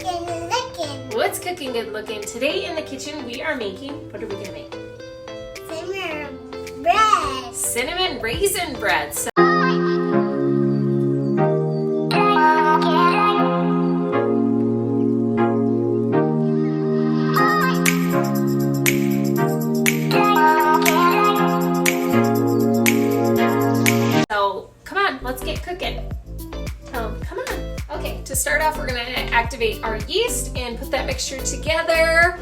good looking. What's cooking good looking? Today in the kitchen we are making, what are we gonna make? Cinnamon bread. Cinnamon raisin bread. So come on, let's get cooking. Come on. Okay, to start off, we're gonna activate our yeast and put that mixture together.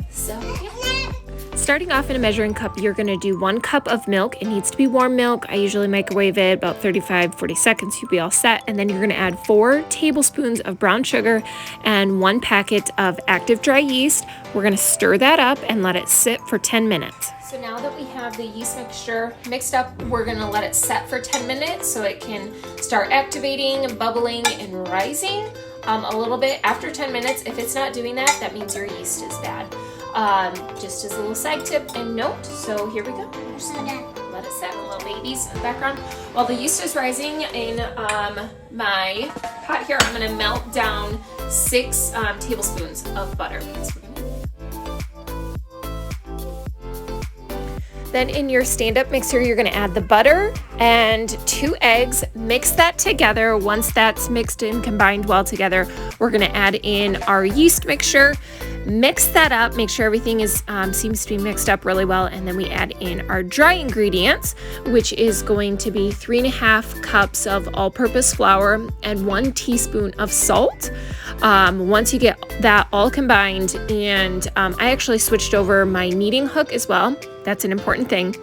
So, yeah. Starting off in a measuring cup, you're gonna do 1 cup of milk. It needs to be warm milk. I usually microwave it about 35-40 seconds. You'll be all set. And then you're gonna add 4 tablespoons of brown sugar and 1 packet of active dry yeast. We're gonna stir that up and let it sit for 10 minutes. So now that we have the yeast mixture mixed up, we're gonna let it set for 10 minutes so it can start activating, bubbling, and rising a little bit. After 10 minutes, if it's not doing that, that means your yeast is bad. Just as a little side tip and note, so here we go. Just let it set, little babies in the background. While the yeast is rising in my pot here, I'm gonna melt down 6 tablespoons of butter. Then in your stand-up mixer, you're gonna add the butter and 2 eggs, mix that together. Once that's mixed and combined well together, we're gonna add in our yeast mixture, mix that up, make sure everything is seems to be mixed up really well, and then we add in our dry ingredients, which is going to be 3.5 cups of all-purpose flour and 1 teaspoon of salt. Once you get that all combined, and I actually switched over my kneading hook as well. That's an important thing.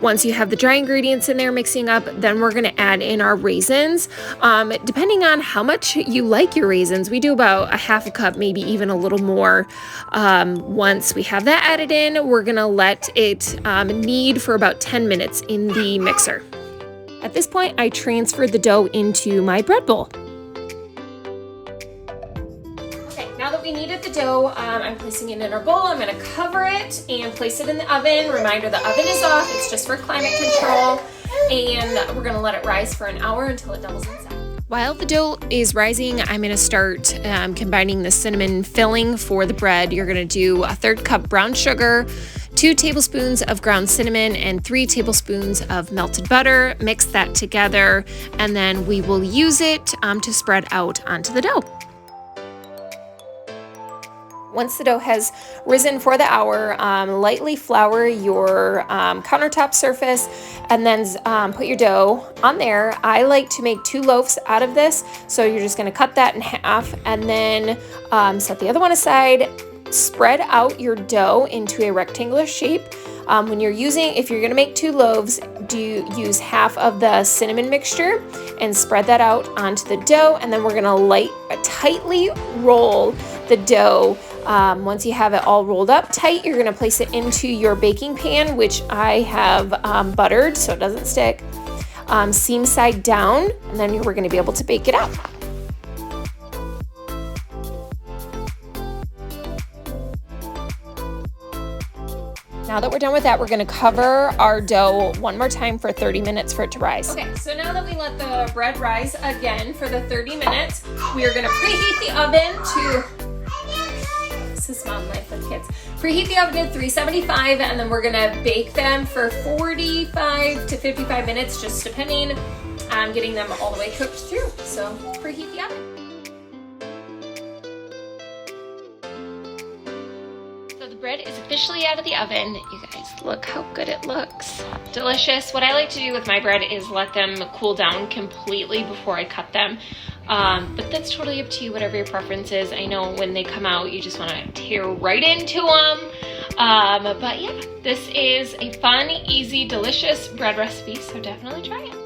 Once you have the dry ingredients in there mixing up, then we're gonna add in our raisins. Depending on how much you like your raisins, we do about 1/2 cup, maybe even a little more. Once we have that added in, we're gonna let it knead for about 10 minutes in the mixer. At this point, I transferred the dough into my bread bowl. Now that we kneaded the dough, I'm placing it in our bowl. I'm gonna cover it and place it in the oven. Reminder, the oven is off. It's just for climate control. And we're gonna let it rise for an hour until it doubles in size. While the dough is rising, I'm gonna start combining the cinnamon filling for the bread. You're gonna do 1/3 cup brown sugar, 2 tablespoons of ground cinnamon, and 3 tablespoons of melted butter. Mix that together, and then we will use it to spread out onto the dough. Once the dough has risen for the hour, lightly flour your countertop surface and then put your dough on there. I like to make 2 loaves out of this, so you're just gonna cut that in half and then set the other one aside. Spread out your dough into a rectangular shape. If you're gonna make 2 loaves, use half of the cinnamon mixture and spread that out onto the dough, and then we're gonna tightly roll the dough. Once you have it all rolled up tight, you're gonna place it into your baking pan, which I have buttered so it doesn't stick, seam side down, and then we're gonna be able to bake it out. Now that we're done with that, we're gonna cover our dough one more time for 30 minutes for it to rise. Okay, so now that we let the bread rise again for the 30 minutes, we are gonna preheat the oven to, this is mom life with kids. Preheat the oven to 375, and then we're gonna bake them for 45 to 55 minutes, just depending on getting them all the way cooked through. So preheat the oven. Bread is officially out of the oven. You guys, look how good it looks. Delicious. What I like to do with my bread is let them cool down completely before I cut them. But that's totally up to you, whatever your preference is. I know when they come out, you just want to tear right into them. But yeah, this is a fun, easy, delicious bread recipe, so definitely try it.